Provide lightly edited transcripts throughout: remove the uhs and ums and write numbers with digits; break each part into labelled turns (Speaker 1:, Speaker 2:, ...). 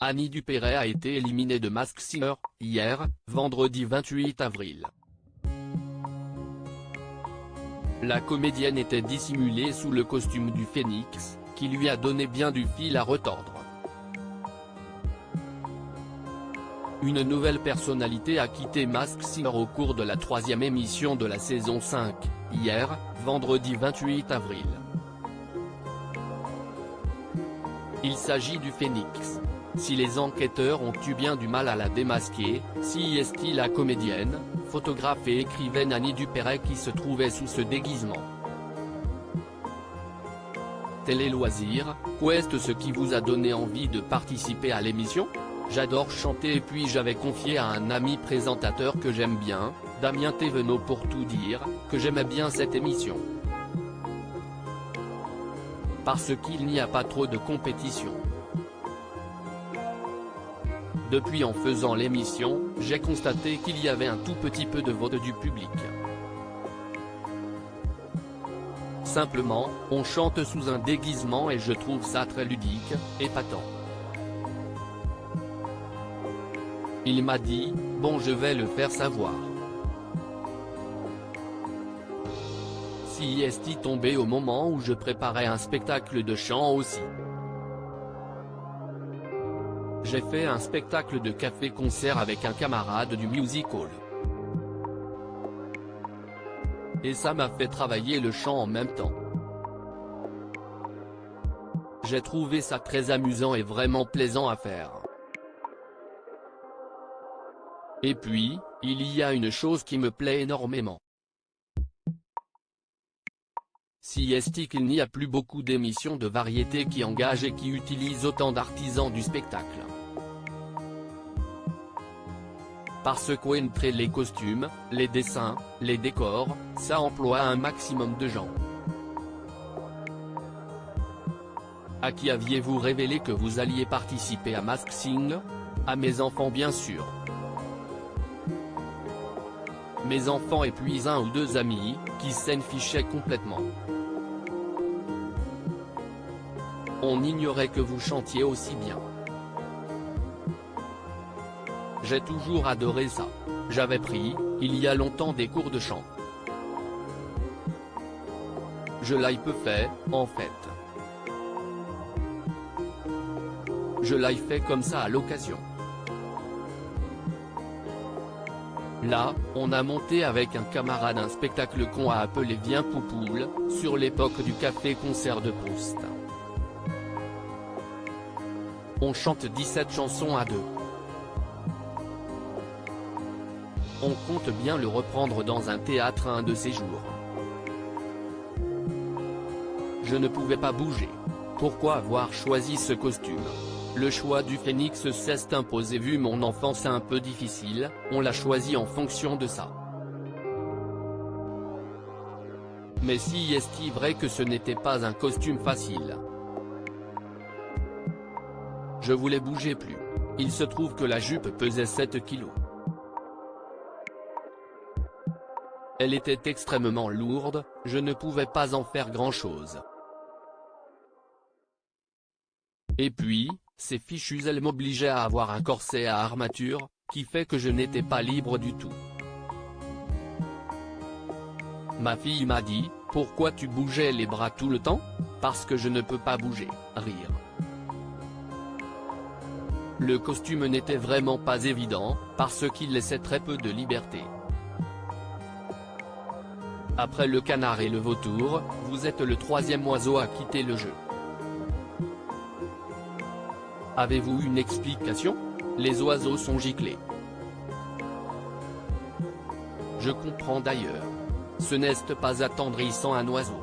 Speaker 1: Annie Dupéret a été éliminée de Masked Singer, hier, vendredi 28 avril. La comédienne était dissimulée sous le costume du phénix, qui lui a donné bien du fil à retordre. Une nouvelle personnalité a quitté Masked Singer au cours de la 3e émission de la saison 5, hier, vendredi 28 avril. Il s'agit du phénix. Si les enquêteurs ont eu bien du mal à la démasquer, si est-il la comédienne, photographe et écrivaine Annie Dupéret qui se trouvait sous ce déguisement. Télé Loisirs, qu'est ce qui vous a donné envie de participer à l'émission? J'adore chanter et puis j'avais confié à un ami présentateur que j'aime bien, Damien Thévenot pour tout dire, que j'aimais bien cette émission. Parce qu'il n'y a pas trop de compétition. Depuis en faisant l'émission, j'ai constaté qu'il y avait un tout petit peu de vote du public. Simplement, on chante sous un déguisement et je trouve ça très ludique, épatant. Il m'a dit, bon je vais le faire savoir. Si est tombé au moment où je préparais un spectacle de chant aussi. J'ai fait un spectacle de café-concert avec un camarade du music hall. Et ça m'a fait travailler le chant en même temps. J'ai trouvé ça très amusant et vraiment plaisant à faire. Et puis, il y a une chose qui me plaît énormément. Si est qu'il n'y a plus beaucoup d'émissions de variété qui engagent et qui utilisent autant d'artisans du spectacle. Parce qu'entre les costumes, les dessins, les décors, ça emploie un maximum de gens. À qui aviez-vous révélé que vous alliez participer à Masked Singer? À mes enfants bien sûr. Mes enfants et puis un ou deux amis, qui s'en fichaient complètement. On ignorait que vous chantiez aussi bien. J'ai toujours adoré ça. J'avais pris, il y a longtemps des cours de chant. Je l'ai peu fait, en fait. Je l'ai fait comme ça à l'occasion. Là, on a monté avec un camarade un spectacle qu'on a appelé Viens Poupoule, sur l'époque du café-concert de Proust. On chante 17 chansons à deux. On compte bien le reprendre dans un théâtre un de ces jours. Je ne pouvais pas bouger. Pourquoi avoir choisi ce costume? Le choix du phénix s'est imposé vu mon enfance un peu difficile, on l'a choisi en fonction de ça. Mais si est-il vrai que ce n'était pas un costume facile? Je voulais bouger plus. Il se trouve que la jupe pesait 7 kilos. Elle était extrêmement lourde, je ne pouvais pas en faire grand-chose. Et puis, ces fichues elles m'obligeaient à avoir un corset à armature, qui fait que je n'étais pas libre du tout. Ma fille m'a dit, pourquoi tu bougeais les bras tout le temps? Parce que je ne peux pas bouger, rire. Le costume n'était vraiment pas évident, parce qu'il laissait très peu de liberté. Après le canard et le vautour, vous êtes le 3e oiseau à quitter le jeu. Avez-vous une explication? Les oiseaux sont giclés. Je comprends d'ailleurs. Ce n'est pas attendrissant un oiseau.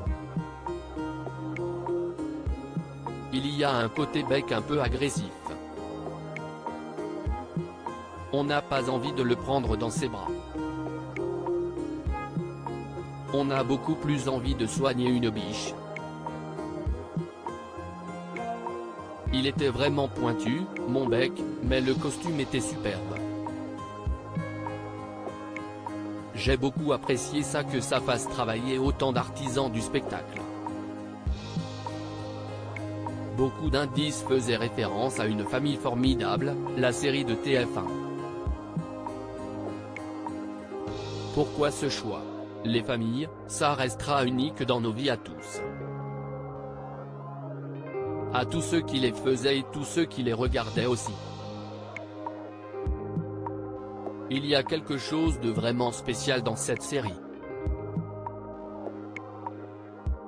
Speaker 1: Il y a un côté bec un peu agressif. On n'a pas envie de le prendre dans ses bras. On a beaucoup plus envie de soigner une biche. Il était vraiment pointu, mon bec, mais le costume était superbe. J'ai beaucoup apprécié ça que ça fasse travailler autant d'artisans du spectacle. Beaucoup d'indices faisaient référence à Une famille formidable, la série de TF1. Pourquoi ce choix? Les familles, ça restera unique dans nos vies à tous. À tous ceux qui les faisaient et tous ceux qui les regardaient aussi. Il y a quelque chose de vraiment spécial dans cette série.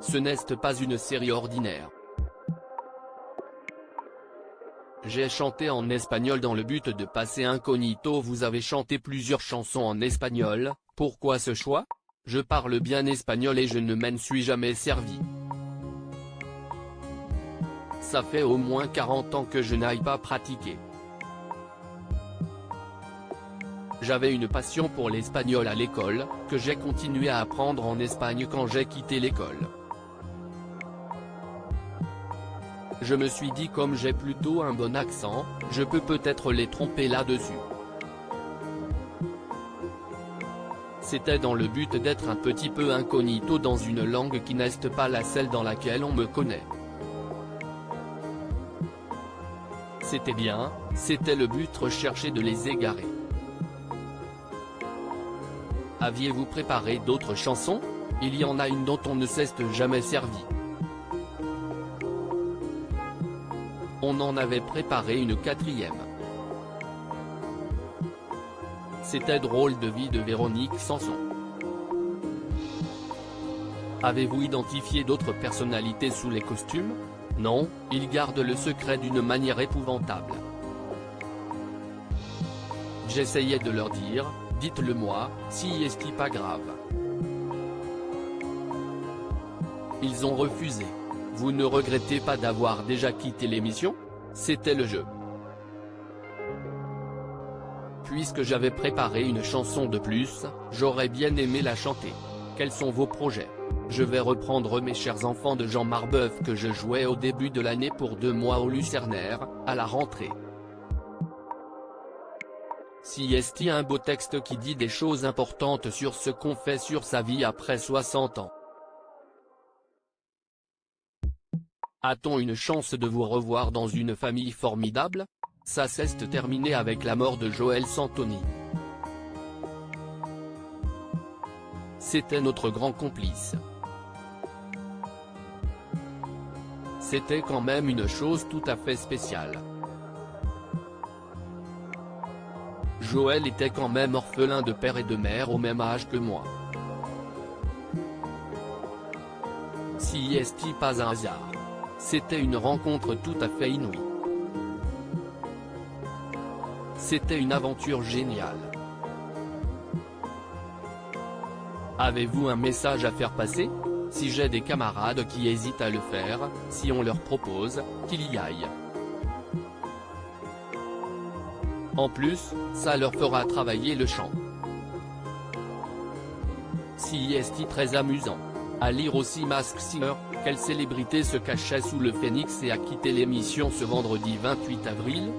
Speaker 1: Ce n'est pas une série ordinaire. J'ai chanté en espagnol dans le but de passer incognito. Vous avez chanté plusieurs chansons en espagnol, pourquoi ce choix? Je parle bien espagnol et je ne m'en suis jamais servi. Ça fait au moins 40 ans que je n'aille pas pratiquer. J'avais une passion pour l'espagnol à l'école, que j'ai continué à apprendre en Espagne quand j'ai quitté l'école. Je me suis dit comme j'ai plutôt un bon accent, je peux peut-être les tromper là-dessus. C'était dans le but d'être un petit peu incognito dans une langue qui n'est pas la celle dans laquelle on me connaît. C'était bien, c'était le but recherché de les égarer. Aviez-vous préparé d'autres chansons? Il y en a une dont on ne s'est jamais servi. On en avait préparé une 4e. C'était Drôle de vie de Véronique Sanson. Avez-vous identifié d'autres personnalités sous les costumes? Non, ils gardent le secret d'une manière épouvantable. J'essayais de leur dire, dites-le moi, si est-ce pas grave. Ils ont refusé. Vous ne regrettez pas d'avoir déjà quitté l'émission? C'était le jeu. Puisque j'avais préparé une chanson de plus, j'aurais bien aimé la chanter. Quels sont vos projets? Je vais reprendre Mes chers enfants de Jean Marbeuf que je jouais au début de l'année pour 2 mois au Lucernaire, à la rentrée. Si est un beau texte qui dit des choses importantes sur ce qu'on fait sur sa vie après 60 ans. A-t-on une chance de vous revoir dans Une famille formidable? Ça s'est terminé avec la mort de Joël Santoni. C'était notre grand complice. C'était quand même une chose tout à fait spéciale. Joël était quand même orphelin de père et de mère au même âge que moi. Si est pas un hasard. C'était une rencontre tout à fait inouïe. C'était une aventure géniale. Avez-vous un message à faire passer? Si j'ai des camarades qui hésitent à le faire, si on leur propose, qu'ils y aillent. En plus, ça leur fera travailler le chant. Si est très amusant. À lire aussi Mask Singer, quelle célébrité se cachait sous le phénix et a quitté l'émission ce vendredi 28 avril?